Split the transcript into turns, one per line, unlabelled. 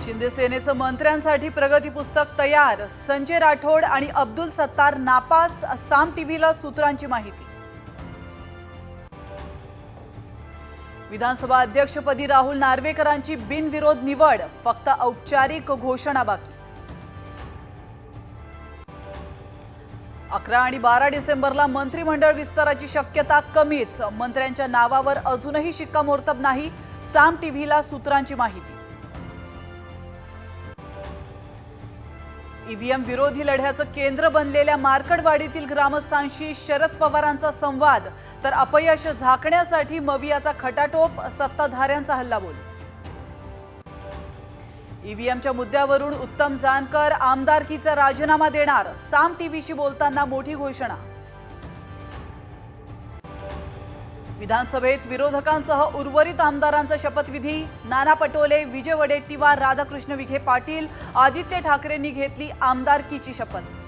शिंदे सेनेचं मंत्र्यांसाठी प्रगती पुस्तक तयार। संजय राठोड आणि अब्दुल सत्तार नापास। साम टीव्हीला सूत्रांची माहिती। विधानसभा अध्यक्षपदी राहुल नार्वेकरांची बिनविरोध निवड, फक्त औपचारिक घोषणा बाकी। 11 आणि 12 डिसेंबरला मंत्रिमंडळ विस्ताराची शक्यता कमीच। मंत्र्यांच्या नावावर अजूनही शिक्कामोर्तब नाही। साम टीव्हीला सूत्रांची माहिती। ईव्हीएम विरोधी लढ्याचं केंद्र बनलेल्या मार्कडवाडीतील ग्रामस्थांशी शरद पवारांचा संवाद, तर अपयश झाकण्यासाठी मवियाचा खटाटोप, सत्ताधाऱ्यांचा हल्लाबोल। ईव्हीएमच्या मुद्द्यावरून उत्तम जानकर आमदारकीचा राजीनामा देणार। साम टीव्हीशी बोलताना मोठी घोषणा। विधानसभेत विरोधकांसह उर्वरित आमदारांचा शपथविधी। नाना पटोले, विजय वडेट्टीवार, राधाकृष्ण विखे पाटील, आदित्य ठाकरेंनी घेतली आमदारकीची शपथ।